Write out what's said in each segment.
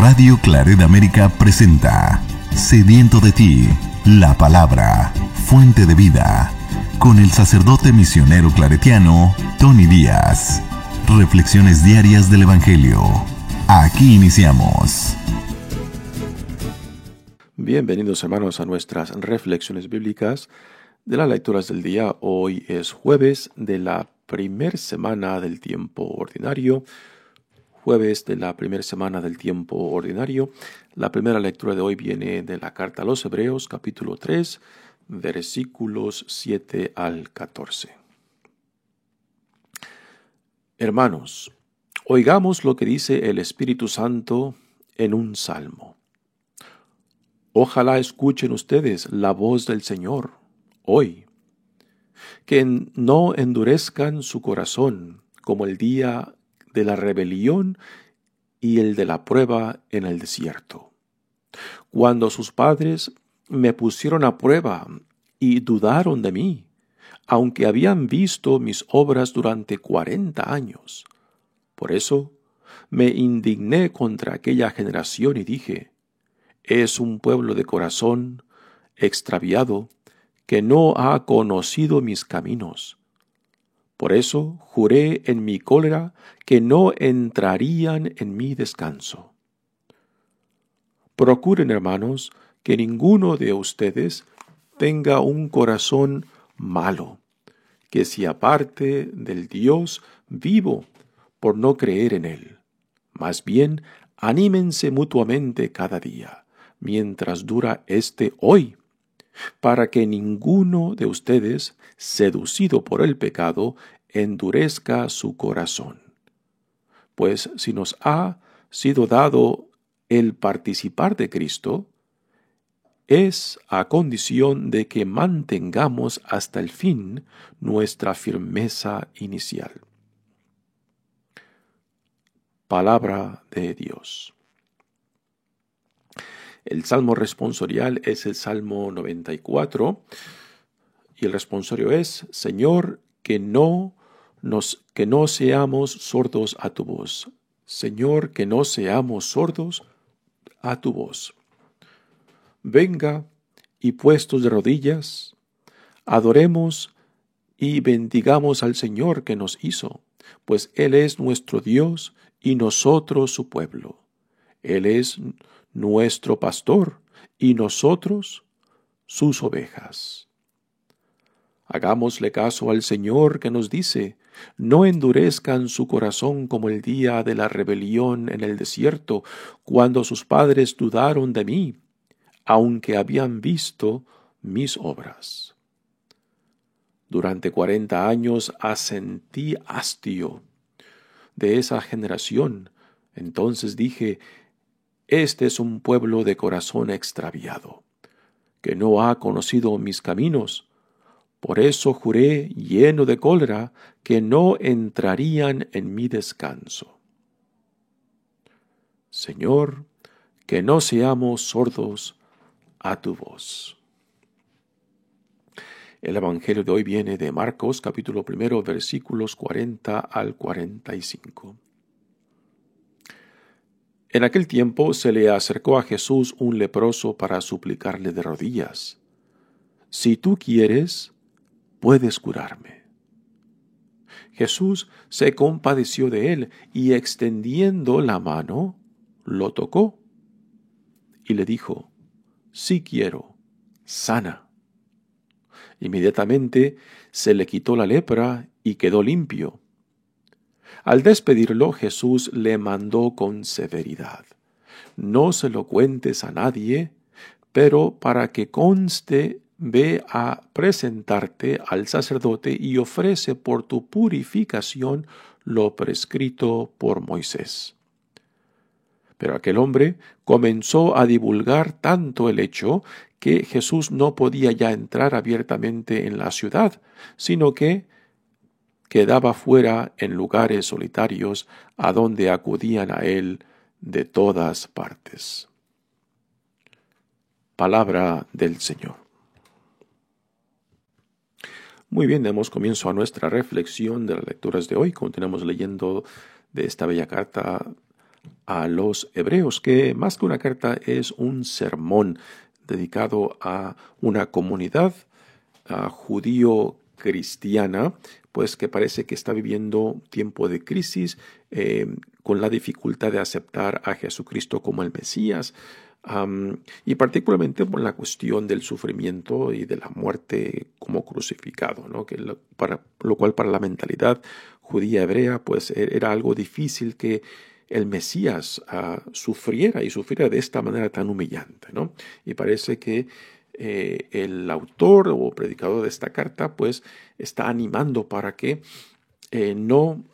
Radio Claret América presenta Sediento de ti, la palabra, fuente de vida, con el sacerdote misionero claretiano Tony Díaz. Reflexiones diarias del Evangelio. Aquí iniciamos. Bienvenidos, hermanos, a nuestras reflexiones bíblicas de las lecturas del día. Hoy es jueves de la primera semana del tiempo ordinario. La primera lectura de hoy viene de la carta a los Hebreos, capítulo 3, versículos 7 al 14. Hermanos, oigamos lo que dice el Espíritu Santo en un salmo. Ojalá escuchen ustedes la voz del Señor hoy, que no endurezcan su corazón como el día de la rebelión y el de la prueba en el desierto, cuando sus padres me pusieron a prueba y dudaron de mí, aunque habían visto mis obras durante 40 años. Por eso me indigné contra aquella generación y dije: es un pueblo de corazón extraviado que no ha conocido mis caminos. Por eso juré en mi cólera que no entrarían en mi descanso. Procuren, hermanos, que ninguno de ustedes tenga un corazón malo, que se aparte del Dios vivo por no creer en Él. Más bien, anímense mutuamente cada día, mientras dura este hoy, para que ninguno de ustedes, seducido por el pecado, endurezca su corazón. Pues si nos ha sido dado el participar de Cristo, es a condición de que mantengamos hasta el fin nuestra firmeza inicial. Palabra de Dios. El salmo responsorial es el Salmo 94 y el responsorio es: Señor, que no seamos sordos a tu voz. Señor, que no seamos sordos a tu voz. Venga y puestos de rodillas, adoremos y bendigamos al Señor que nos hizo, pues Él es nuestro Dios y nosotros su pueblo. Él es nuestro pastor y nosotros sus ovejas. Hagámosle caso al Señor que nos dice: no endurezcan su corazón como el día de la rebelión en el desierto, cuando sus padres dudaron de mí, aunque habían visto mis obras. Durante 40 años asentí hastio de esa generación. Entonces dije: este es un pueblo de corazón extraviado, que no ha conocido mis caminos. Por eso juré, lleno de cólera, que no entrarían en mi descanso. Señor, que no seamos sordos a tu voz. El Evangelio de hoy viene de Marcos, capítulo 1, versículos 40 al 45. En aquel tiempo se le acercó a Jesús un leproso para suplicarle de rodillas: si tú quieres, puedes curarme. Jesús se compadeció de él y, extendiendo la mano, lo tocó y le dijo: sí quiero, sana. Inmediatamente se le quitó la lepra y quedó limpio. Al despedirlo, Jesús le mandó con severidad: no se lo cuentes a nadie, pero para que conste, ve a presentarte al sacerdote y ofrece por tu purificación lo prescrito por Moisés. Pero aquel hombre comenzó a divulgar tanto el hecho que Jesús no podía ya entrar abiertamente en la ciudad, sino que quedaba fuera en lugares solitarios a donde acudían a él de todas partes. Palabra del Señor. Muy bien, damos comienzo a nuestra reflexión de las lecturas de hoy. Continuamos leyendo de esta bella carta a los hebreos, que más que una carta es un sermón dedicado a una comunidad judío-cristiana, pues que parece que está viviendo tiempo de crisis, con la dificultad de aceptar a Jesucristo como el Mesías, y particularmente por la cuestión del sufrimiento y de la muerte como crucificado, ¿no? Lo cual para la mentalidad judía hebrea pues era algo difícil que el Mesías sufriera de esta manera tan humillante, ¿no? Y parece que el autor o predicador de esta carta pues está animando para que no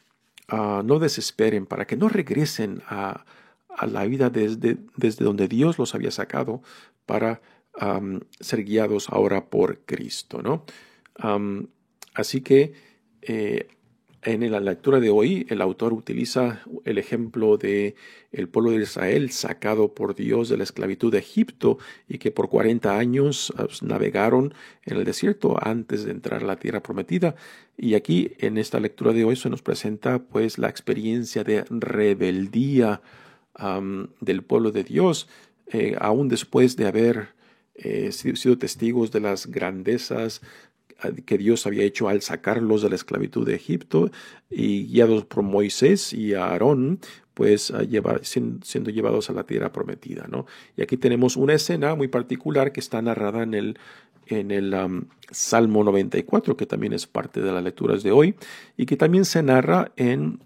desesperen, para que no regresen a la vida desde donde Dios los había sacado para ser guiados ahora por Cristo, ¿no? Así que en la lectura de hoy, el autor utiliza el ejemplo de el pueblo de Israel sacado por Dios de la esclavitud de Egipto y que por 40 años navegaron en el desierto antes de entrar a la tierra prometida. Y aquí, en esta lectura de hoy, se nos presenta pues la experiencia de rebeldía del pueblo de Dios, aún después de haber sido testigos de las grandezas que Dios había hecho al sacarlos de la esclavitud de Egipto, y guiados por Moisés y Aarón, pues siendo llevados a la tierra prometida, ¿no? Y aquí tenemos una escena muy particular que está narrada en el Salmo 94, que también es parte de las lecturas de hoy, y que también se narra en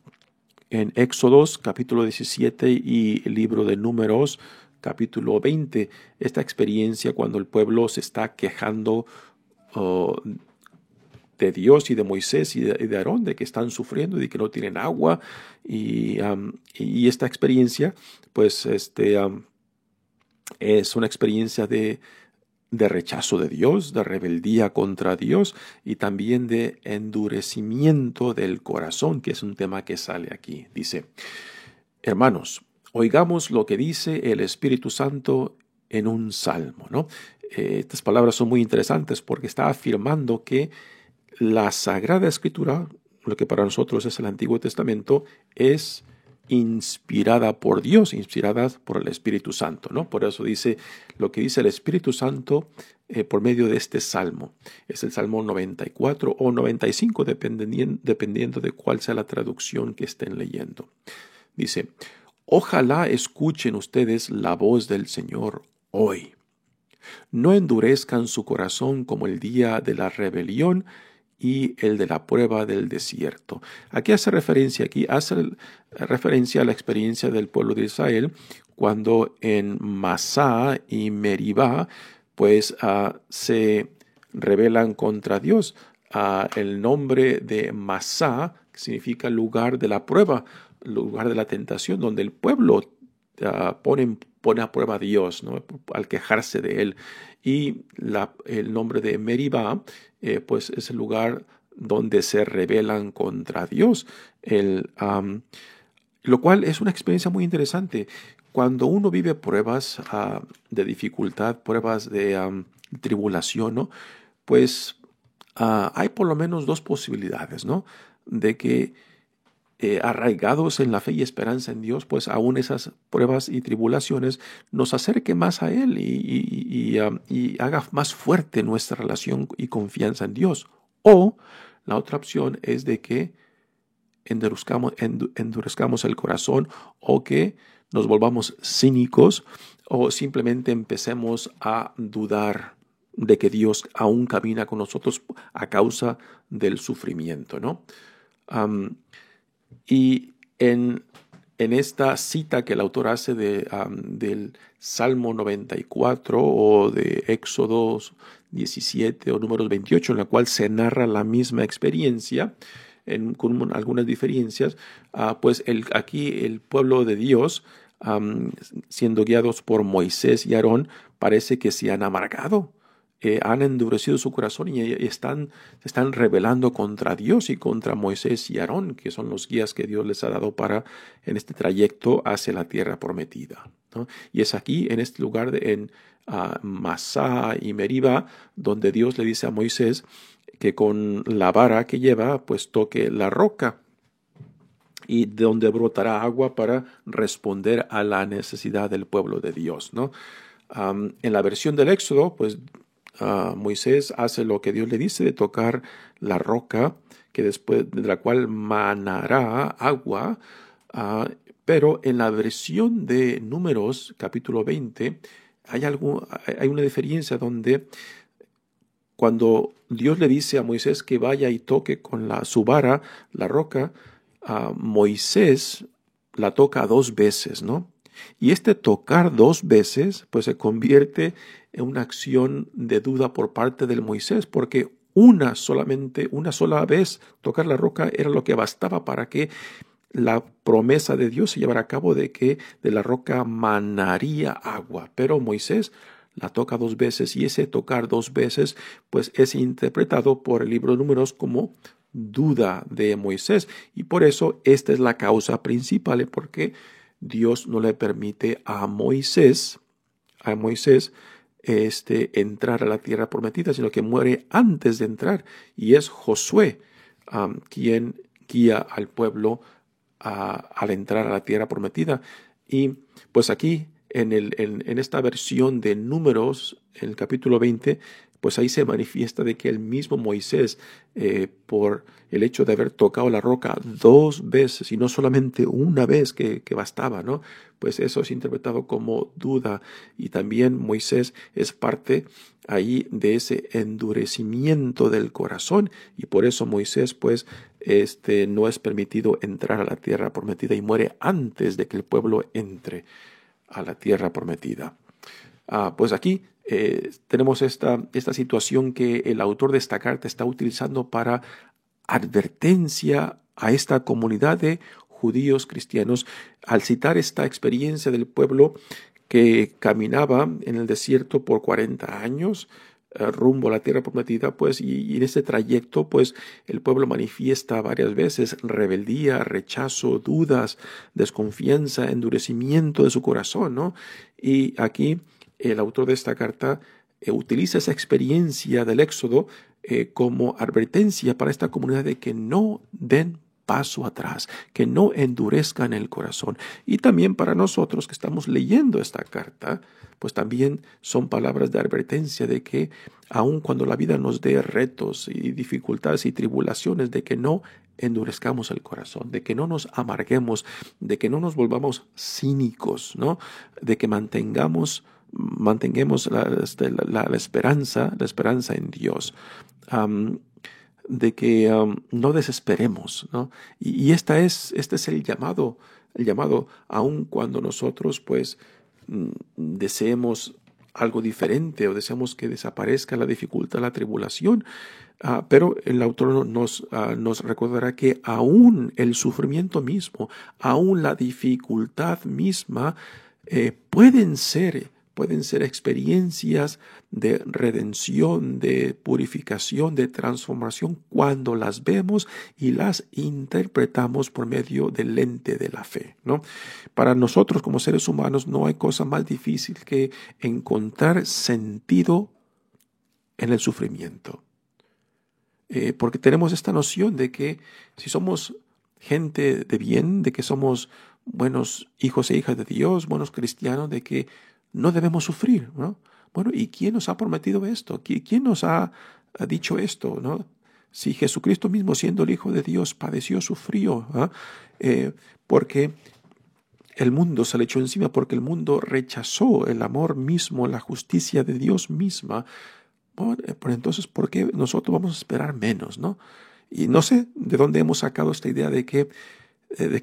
Éxodos capítulo 17 y el libro de Números capítulo 20, esta experiencia cuando el pueblo se está quejando de Dios y de Moisés y de Aarón, de que están sufriendo y de que no tienen agua, y esta experiencia pues es una experiencia de rechazo de Dios, de rebeldía contra Dios y también de endurecimiento del corazón, que es un tema que sale aquí. Dice: hermanos, oigamos lo que dice el Espíritu Santo en un salmo, ¿no? Estas palabras son muy interesantes porque está afirmando que la Sagrada Escritura, lo que para nosotros es el Antiguo Testamento, es inspirada por Dios, inspirada por el Espíritu Santo, ¿no? Por eso dice lo que dice el Espíritu Santo por medio de este salmo. Es el Salmo 94 o 95, dependiendo de cuál sea la traducción que estén leyendo. Dice: ojalá escuchen ustedes la voz del Señor hoy. No endurezcan su corazón como el día de la rebelión y el de la prueba del desierto. Aquí hace referencia a la experiencia del pueblo de Israel cuando en Masá y Meribá pues se rebelan contra Dios. El nombre de Masá significa lugar de la prueba, lugar de la tentación, donde el pueblo pone a prueba a Dios, ¿no? Al quejarse de él. Y el nombre de Meribá pues es el lugar donde se rebelan contra Dios, lo cual es una experiencia muy interesante. Cuando uno vive pruebas de dificultad, pruebas de tribulación, ¿no? Pues hay por lo menos dos posibilidades, ¿no? De que arraigados en la fe y esperanza en Dios, pues aún esas pruebas y tribulaciones nos acerque más a Él y haga más fuerte nuestra relación y confianza en Dios. O la otra opción es de que endurezcamos el corazón, o que nos volvamos cínicos, o simplemente empecemos a dudar de que Dios aún camina con nosotros a causa del sufrimiento, ¿no? Y en esta cita que el autor hace del Salmo 94 o de Éxodo 17 o Números 28, en la cual se narra la misma experiencia, con algunas diferencias, pues aquí el pueblo de Dios, siendo guiados por Moisés y Aarón, parece que se han amargado. Han endurecido su corazón y se están rebelando contra Dios y contra Moisés y Aarón, que son los guías que Dios les ha dado en este trayecto hacia la tierra prometida, ¿no? Y es aquí, en este lugar, en Masá y Meribá, donde Dios le dice a Moisés que con la vara que lleva, pues toque la roca. y de donde brotará agua para responder a la necesidad del pueblo de Dios, ¿no? En la versión del Éxodo, pues Moisés hace lo que Dios le dice de tocar la roca, que después de la cual manará agua, pero en la versión de Números, capítulo 20, hay una diferencia donde cuando Dios le dice a Moisés que vaya y toque con su vara la roca, Moisés la toca 2 veces, ¿no? Y este tocar 2 veces, pues se convierte en una acción de duda por parte del Moisés, porque una sola vez tocar la roca era lo que bastaba para que la promesa de Dios se llevara a cabo de que de la roca manaría agua. Pero Moisés la toca 2 veces, y ese tocar 2 veces pues es interpretado por el libro de Números como duda de Moisés, y por eso esta es la causa principal porque Dios no le permite a Moisés entrar a la tierra prometida, sino que muere antes de entrar, y es Josué quien guía al pueblo al entrar a la tierra prometida. Y pues aquí en esta versión de Números, en el capítulo 20, pues ahí se manifiesta de que el mismo Moisés, por el hecho de haber tocado la roca 2 veces y no solamente una vez que bastaba, ¿no? Pues eso es interpretado como duda, y también Moisés es parte ahí de ese endurecimiento del corazón, y por eso Moisés pues no es permitido entrar a la tierra prometida y muere antes de que el pueblo entre a la tierra prometida. Pues aquí tenemos esta situación que el autor de esta carta está utilizando para advertencia a esta comunidad de judíos cristianos, al citar esta experiencia del pueblo que caminaba en el desierto por 40 años rumbo a la tierra prometida, pues, y en ese trayecto, pues, el pueblo manifiesta varias veces rebeldía, rechazo, dudas, desconfianza, endurecimiento de su corazón, ¿no? Y aquí el autor de esta carta utiliza esa experiencia del Éxodo como advertencia para esta comunidad de que no den paso atrás, que no endurezcan el corazón. Y también para nosotros que estamos leyendo esta carta, pues también son palabras de advertencia de que aun cuando la vida nos dé retos y dificultades y tribulaciones, de que no endurezcamos el corazón, de que no nos amarguemos, de que no nos volvamos cínicos, ¿no? De que mantengamos la esperanza en Dios. De que no desesperemos, ¿no? Y este es el llamado, aun cuando nosotros pues deseemos algo diferente o deseamos que desaparezca la dificultad, la tribulación, pero el autor nos recordará que aún el sufrimiento mismo, aún la dificultad misma pueden ser experiencias de redención, de purificación, de transformación, cuando las vemos y las interpretamos por medio del lente de la fe, ¿no? Para nosotros como seres humanos no hay cosa más difícil que encontrar sentido en el sufrimiento. Porque tenemos esta noción de que si somos gente de bien, de que somos buenos hijos e hijas de Dios, buenos cristianos, de que no debemos sufrir, ¿no? Bueno, ¿y quién nos ha prometido esto? ¿Quién nos ha dicho esto, ¿no? Si Jesucristo mismo, siendo el Hijo de Dios, padeció, sufrió, porque el mundo se le echó encima, porque el mundo rechazó el amor mismo, la justicia de Dios misma. Bueno, pero entonces, ¿por qué nosotros vamos a esperar menos, no? Y no sé de dónde hemos sacado esta idea de que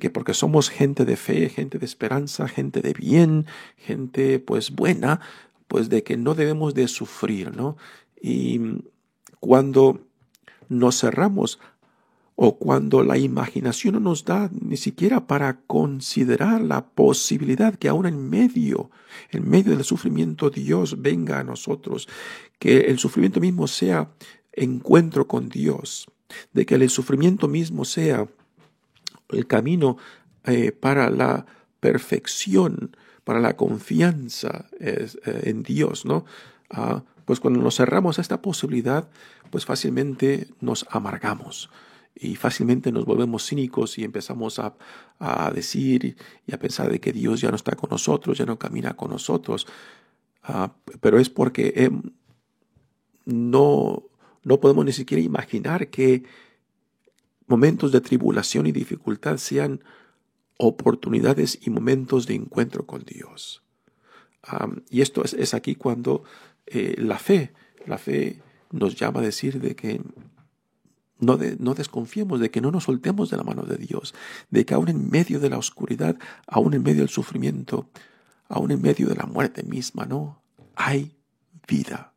porque somos gente de fe, gente de esperanza, gente de bien, gente pues buena, pues de que no debemos de sufrir, ¿no? Y cuando nos cerramos o cuando la imaginación no nos da ni siquiera para considerar la posibilidad que aún en medio del sufrimiento Dios venga a nosotros, que el sufrimiento mismo sea encuentro con Dios, de que el sufrimiento mismo sea el camino para la perfección, para la confianza en Dios, ¿no? Pues cuando nos cerramos a esta posibilidad, pues fácilmente nos amargamos Y fácilmente nos volvemos cínicos y empezamos a decir y a pensar de que Dios ya no está con nosotros, ya no camina con nosotros. Pero es porque no podemos ni siquiera imaginar que momentos de tribulación y dificultad sean oportunidades y momentos de encuentro con Dios. Y esto es aquí cuando la fe nos llama a decir de que no desconfiemos, de que no nos soltemos de la mano de Dios, de que aún en medio de la oscuridad, aún en medio del sufrimiento, aún en medio de la muerte misma, ¿no? Hay vida.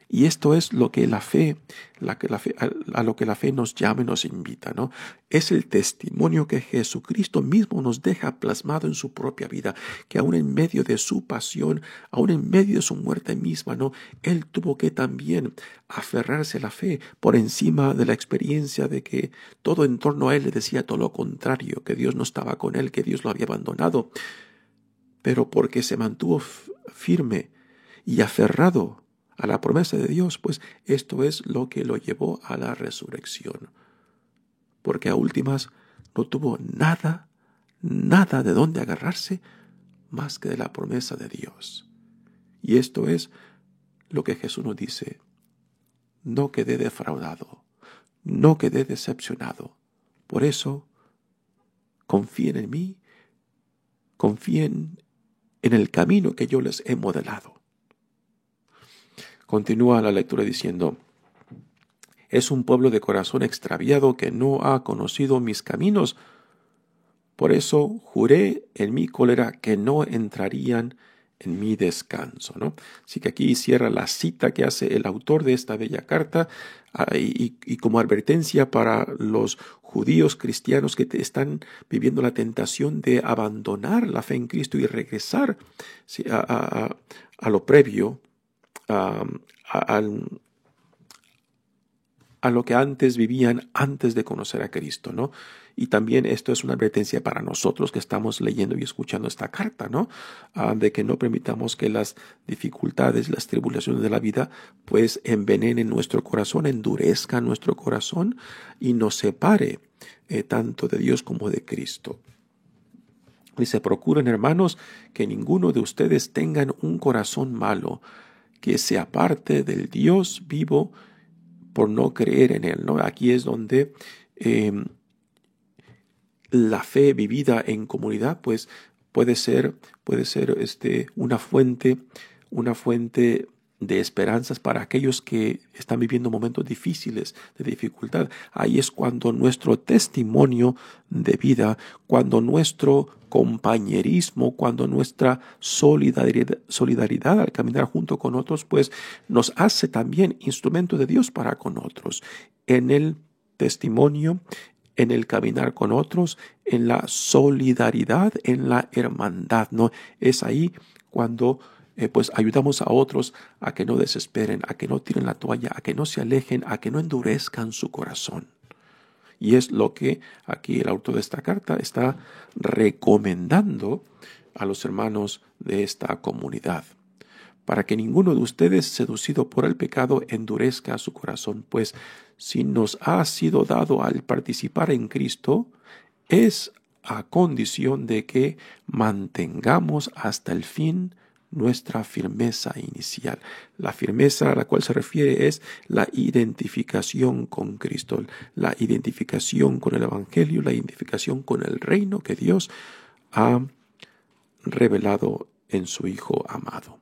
Y esto es lo que a lo que la fe nos llama y nos invita, ¿no? Es el testimonio que Jesucristo mismo nos deja plasmado en su propia vida, que aún en medio de su pasión, aún en medio de su muerte misma, ¿no? Él tuvo que también aferrarse a la fe por encima de la experiencia de que todo en torno a él le decía todo lo contrario, que Dios no estaba con él, que Dios lo había abandonado. Pero porque se mantuvo firme y aferrado a la promesa de Dios, pues esto es lo que lo llevó a la resurrección. Porque a últimas no tuvo nada de dónde agarrarse más que de la promesa de Dios. Y esto es lo que Jesús nos dice: no quedé defraudado, no quedé decepcionado. Por eso, confíen en mí, confíen en el camino que yo les he modelado. Continúa la lectura diciendo: es un pueblo de corazón extraviado que no ha conocido mis caminos. Por eso juré en mi cólera que no entrarían en mi descanso, ¿no? Así que aquí cierra la cita que hace el autor de esta bella carta y como advertencia para los judíos cristianos que están viviendo la tentación de abandonar la fe en Cristo y regresar a lo previo, a lo que antes vivían antes de conocer a Cristo, ¿no? Y también esto es una advertencia para nosotros que estamos leyendo y escuchando esta carta, ¿no? De que no permitamos que las dificultades, las tribulaciones de la vida, pues envenenen nuestro corazón, endurezcan nuestro corazón y nos separe tanto de Dios como de Cristo. Dice: procuren, hermanos, que ninguno de ustedes tengan un corazón malo, que se aparte del Dios vivo por no creer en él, ¿no? Aquí es donde la fe vivida en comunidad, pues puede ser una fuente de esperanzas para aquellos que están viviendo momentos difíciles, de dificultad. Ahí es cuando nuestro testimonio de vida, cuando nuestro compañerismo, cuando nuestra solidaridad al caminar junto con otros, pues nos hace también instrumento de Dios para con otros. En el testimonio, en el caminar con otros, en la solidaridad, en la hermandad, ¿no? Es ahí cuando pues ayudamos a otros a que no desesperen, a que no tiren la toalla, a que no se alejen, a que no endurezcan su corazón. Y es lo que aquí el autor de esta carta está recomendando a los hermanos de esta comunidad, para que ninguno de ustedes, seducido por el pecado, endurezca su corazón, pues si nos ha sido dado al participar en Cristo, es a condición de que mantengamos hasta el fin nuestra firmeza inicial. La firmeza a la cual se refiere es la identificación con Cristo, la identificación con el Evangelio, la identificación con el reino que Dios ha revelado en su Hijo amado.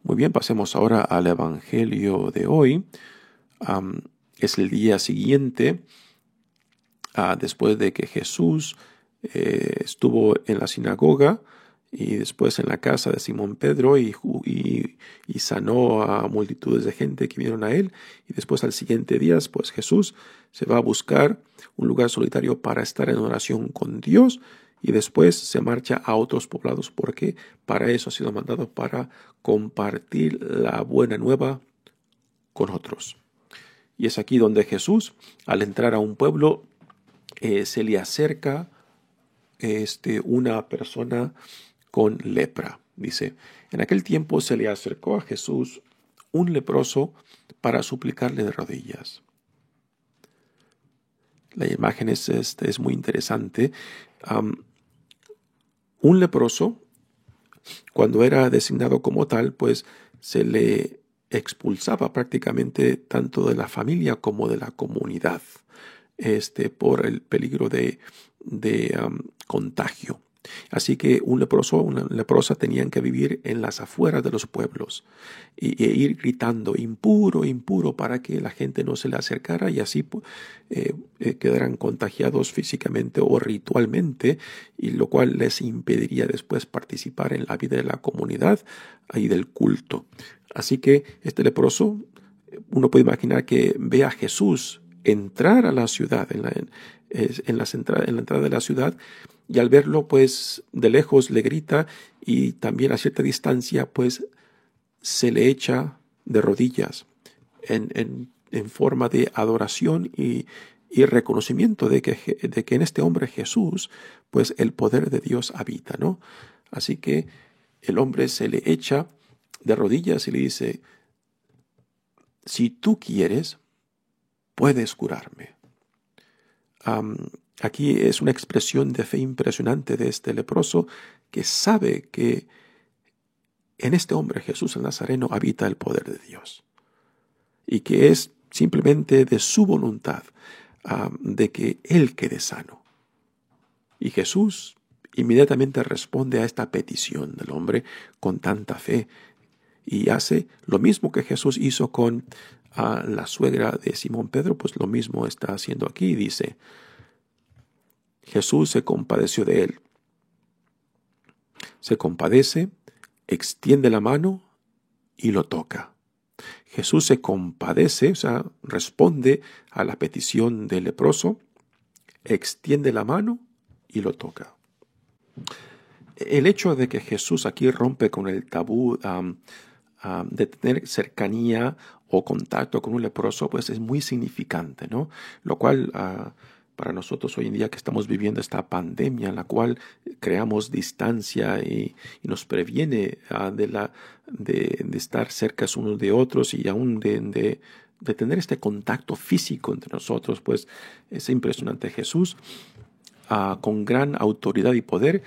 Muy bien, pasemos ahora al Evangelio de hoy. Es el día siguiente, después de que Jesús estuvo en la sinagoga y después en la casa de Simón Pedro y sanó a multitudes de gente que vinieron a él. Y después al siguiente día, pues Jesús se va a buscar un lugar solitario para estar en oración con Dios. Y después se marcha a otros poblados porque para eso ha sido mandado, para compartir la buena nueva con otros. Y es aquí donde Jesús, al entrar a un pueblo, se le acerca una persona con lepra. Dice: en aquel tiempo se le acercó a Jesús un leproso para suplicarle de rodillas: La imagen es muy interesante. Un leproso, cuando era designado como tal, pues se le expulsaba prácticamente tanto de la familia como de la comunidad, por el peligro de contagio. Así que un leproso, una leprosa tenían que vivir en las afueras de los pueblos e ir gritando impuro, impuro, para que la gente no se le acercara y así quedaran contagiados físicamente o ritualmente, y lo cual les impediría después participar en la vida de la comunidad y del culto. Así que este leproso, uno puede imaginar que ve a Jesús entrar a la ciudad, en la entrada de la ciudad, y al verlo, pues, de lejos le grita, y también a cierta distancia, pues, se le echa de rodillas en forma de adoración y reconocimiento de que en este hombre Jesús, pues, el poder de Dios habita, ¿no? Así que el hombre se le echa de rodillas y le dice: si tú quieres, puedes curarme. Aquí es una expresión de fe impresionante de este leproso, que sabe que en este hombre Jesús el Nazareno habita el poder de Dios, y que es simplemente de su voluntad de que él quede sano. Y Jesús inmediatamente responde a esta petición del hombre con tanta fe, y hace lo mismo que Jesús hizo con la suegra de Simón Pedro, pues lo mismo está haciendo aquí. Dice: Jesús se compadeció de él. Se compadece, extiende la mano y lo toca. Jesús se compadece, o sea, responde a la petición del leproso, extiende la mano y lo toca. El hecho de que Jesús aquí rompe con el tabú de tener cercanía o contacto con un leproso, pues es muy significante, ¿no? Lo cual para nosotros hoy en día, que estamos viviendo esta pandemia en la cual creamos distancia y nos previene de estar cercas unos de otros, y aún de tener este contacto físico entre nosotros, pues es impresionante. Jesús, con gran autoridad y poder,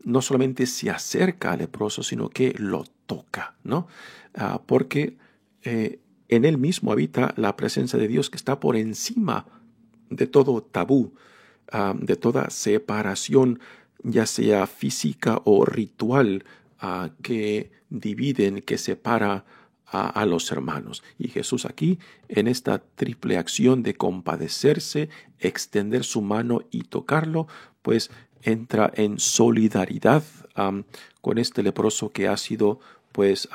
no solamente se acerca al leproso, sino que lo toca, ¿no? Porque en él mismo habita la presencia de Dios, que está por encima de todo tabú, de toda separación, ya sea física o ritual, que dividen, que separa a los hermanos. Y Jesús aquí, en esta triple acción de compadecerse, extender su mano y tocarlo, pues entra en solidaridad con este leproso que ha sido, pues,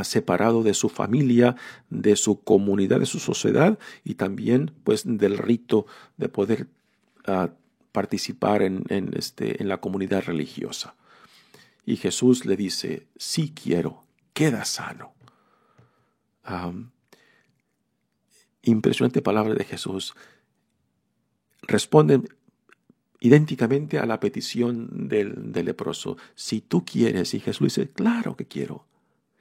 separado de su familia, de su comunidad, de su sociedad, y también, pues, del rito de poder participar en la comunidad religiosa. Y Jesús le dice: sí quiero, queda sano. Impresionante palabra de Jesús. Responden idénticamente a la petición del leproso: si tú quieres. Y Jesús dice: claro que quiero,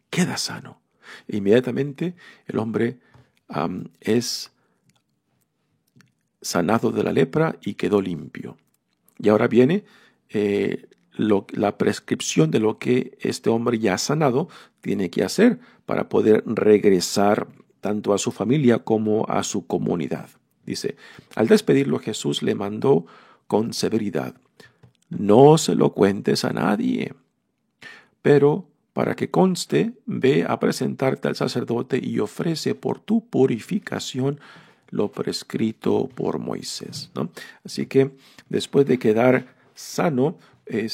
queda sano. E inmediatamente el hombre es sanado de la lepra y quedó limpio. Y ahora viene la prescripción de lo que este hombre ya sanado tiene que hacer para poder regresar tanto a su familia como a su comunidad. Dice: al despedirlo, Jesús le mandó con severidad: no se lo cuentes a nadie, pero para que conste, ve a presentarte al sacerdote y ofrece por tu purificación lo prescrito por Moisés, ¿no? Así que después de quedar sano,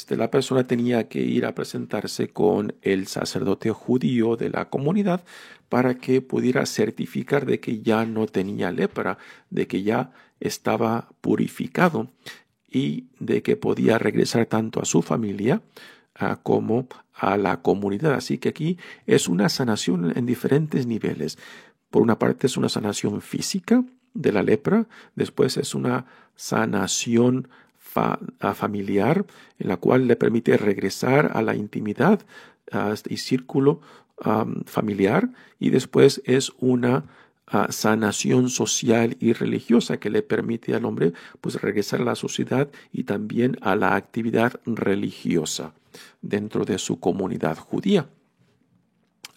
la persona tenía que ir a presentarse con el sacerdote judío de la comunidad para que pudiera certificar de que ya no tenía lepra, de que ya estaba purificado y de que podía regresar tanto a su familia como a la comunidad. Así que aquí es una sanación en diferentes niveles. Por una parte es una sanación física de la lepra, después es una sanación familiar, en la cual le permite regresar a la intimidad y círculo familiar, y después es una sanación social y religiosa que le permite al hombre pues regresar a la sociedad y también a la actividad religiosa dentro de su comunidad judía.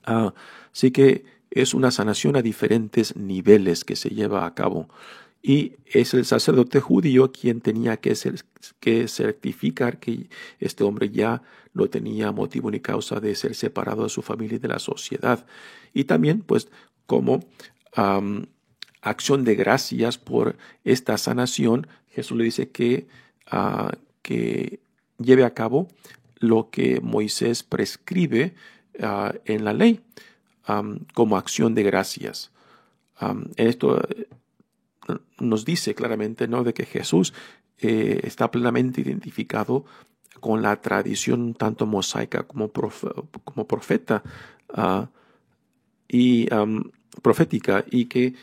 Así que es una sanación a diferentes niveles que se lleva a cabo. Y es el sacerdote judío quien tenía que certificar que este hombre ya no tenía motivo ni causa de ser separado de su familia y de la sociedad. Y también, pues, como acción de gracias por esta sanación, Jesús le dice que lleve a cabo lo que Moisés prescribe en la ley como acción de gracias. Esto nos dice claramente, ¿no?, de que Jesús está plenamente identificado con la tradición tanto mosaica como profeta y profética, y que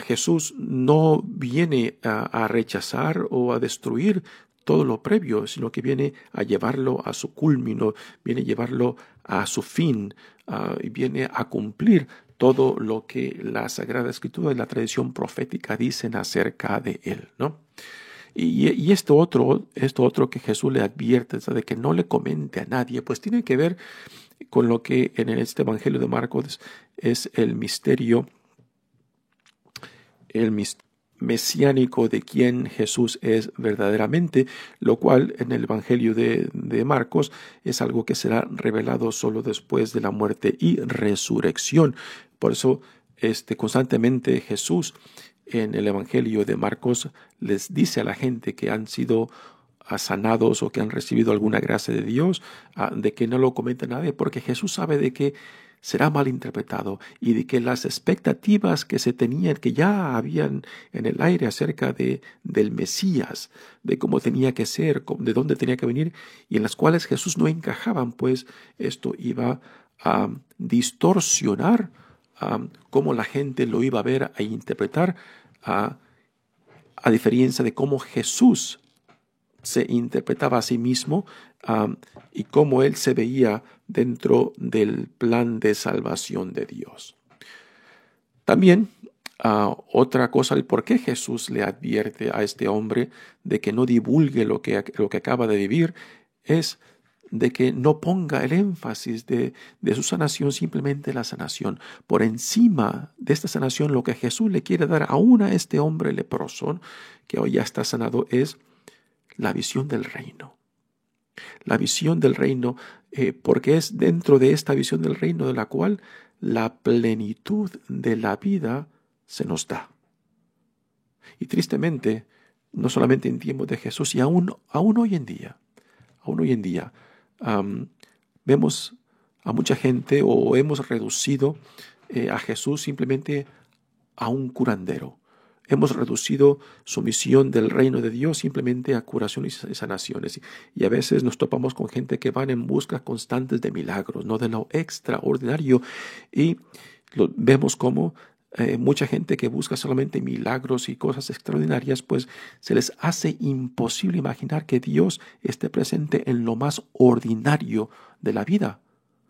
Jesús no viene a rechazar o a destruir todo lo previo, sino que viene a llevarlo a su culmino, viene a llevarlo a su fin, y viene a cumplir todo lo que la Sagrada Escritura y la tradición profética dicen acerca de él, ¿no? Y esto otro que Jesús le advierte, de que no le comente a nadie, pues tiene que ver con lo que en este Evangelio de Marcos es el misterio mesiánico de quién Jesús es verdaderamente, lo cual en el Evangelio de Marcos es algo que será revelado solo después de la muerte y resurrección. Por eso constantemente Jesús en el Evangelio de Marcos les dice a la gente que han sido sanados o que han recibido alguna gracia de Dios, de que no lo comente nadie, porque Jesús sabe de que será mal interpretado y de que las expectativas que se tenían, que ya habían en el aire acerca del Mesías, de cómo tenía que ser, de dónde tenía que venir, y en las cuales Jesús no encajaban, pues esto iba a distorsionar cómo la gente lo iba a ver e interpretar, a diferencia de cómo Jesús se interpretaba a sí mismo y cómo él se veía dentro del plan de salvación de Dios. También otra cosa, el por qué Jesús le advierte a este hombre de que no divulgue lo que acaba de vivir, es de que no ponga el énfasis de su sanación simplemente la sanación. Por encima de esta sanación, lo que Jesús le quiere dar aún a este hombre leproso, que hoy ya está sanado, es la visión del reino. La visión del reino, porque es dentro de esta visión del reino de la cual la plenitud de la vida se nos da. Y tristemente, no solamente en tiempos de Jesús, y aún hoy en día, vemos a mucha gente, o hemos reducido a Jesús simplemente a un curandero. Hemos reducido su misión del reino de Dios simplemente a curación y sanaciones. Y a veces nos topamos con gente que van en busca constantes de milagros, no de lo extraordinario. Y vemos como mucha gente que busca solamente milagros y cosas extraordinarias, pues se les hace imposible imaginar que Dios esté presente en lo más ordinario de la vida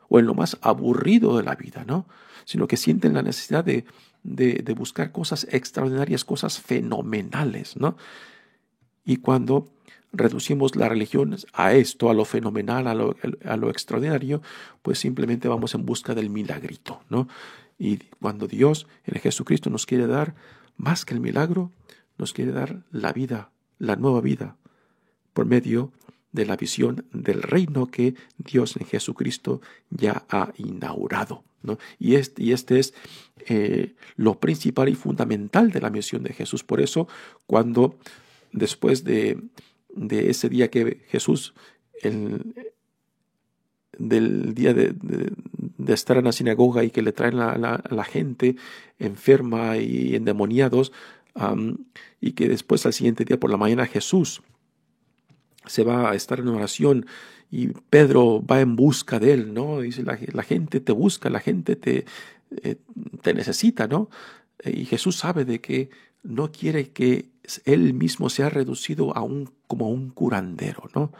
o en lo más aburrido de la vida, ¿no? Sino que sienten la necesidad de buscar cosas extraordinarias, cosas fenomenales, ¿no? Y cuando reducimos la religión a esto, a lo fenomenal, a lo extraordinario, pues simplemente vamos en busca del milagrito, ¿no? Y cuando Dios en Jesucristo nos quiere dar más que el milagro, nos quiere dar la vida, la nueva vida, por medio de la visión del reino que Dios en Jesucristo ya ha inaugurado, ¿no? Y este es lo principal y fundamental de la misión de Jesús. Por eso, cuando después de ese día que Jesús, del día de estar en la sinagoga y que le traen a la gente enferma y endemoniados, y que después al siguiente día por la mañana Jesús se va a estar en oración y Pedro va en busca de él, ¿no? Dice, la gente te busca, la gente te necesita, ¿no? Y Jesús sabe de que no quiere que él mismo sea reducido como un curandero, ¿no?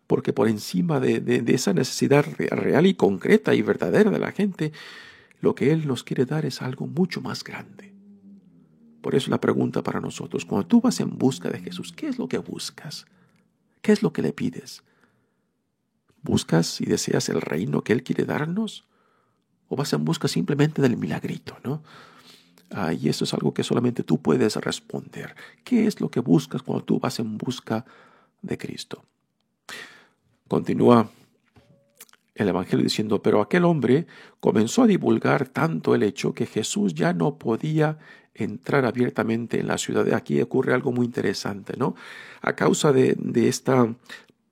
Porque por encima de esa necesidad real y concreta y verdadera de la gente, lo que él nos quiere dar es algo mucho más grande. Por eso la pregunta para nosotros, cuando tú vas en busca de Jesús, ¿qué es lo que buscas? ¿Qué es lo que le pides? ¿Buscas y deseas el reino que Él quiere darnos? ¿O vas en busca simplemente del milagrito, no? Y eso es algo que solamente tú puedes responder. ¿Qué es lo que buscas cuando tú vas en busca de Cristo? Continúa el Evangelio diciendo, pero aquel hombre comenzó a divulgar tanto el hecho que Jesús ya no podía entrar abiertamente en la ciudad. Aquí ocurre algo muy interesante, ¿no? A causa de esta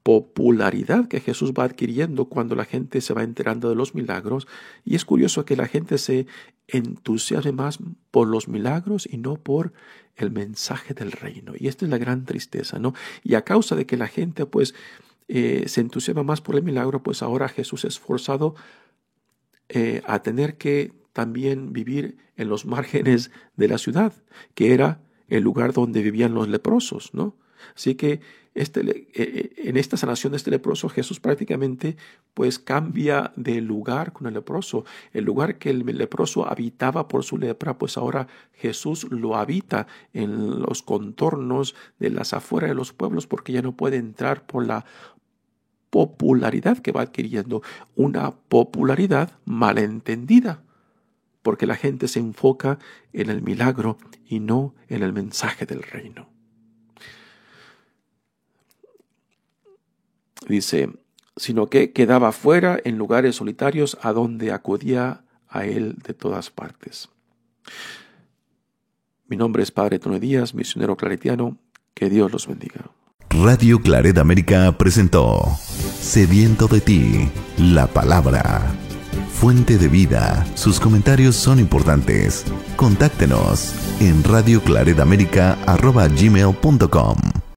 popularidad que Jesús va adquiriendo cuando la gente se va enterando de los milagros, y es curioso que la gente se entusiasme más por los milagros y no por el mensaje del reino. Y esta es la gran tristeza, ¿no? Y a causa de que la gente se entusiasma más por el milagro, pues ahora Jesús es forzado a tener que también vivir en los márgenes de la ciudad, que era el lugar donde vivían los leprosos, ¿no? Así que en esta sanación de este leproso, Jesús prácticamente pues cambia de lugar con el leproso. El lugar que el leproso habitaba por su lepra, pues ahora Jesús lo habita en los contornos de las afueras de los pueblos, porque ya no puede entrar por la popularidad que va adquiriendo, una popularidad malentendida, porque la gente se enfoca en el milagro y no en el mensaje del reino. Dice, sino que quedaba fuera en lugares solitarios a donde acudía a él de todas partes. Mi nombre es Padre Tony Díaz, misionero claretiano. Que Dios los bendiga. Radio Claret América presentó Sediento de ti, la palabra. Fuente de vida. Sus comentarios son importantes. Contáctenos en radioclaretamerica@gmail.com.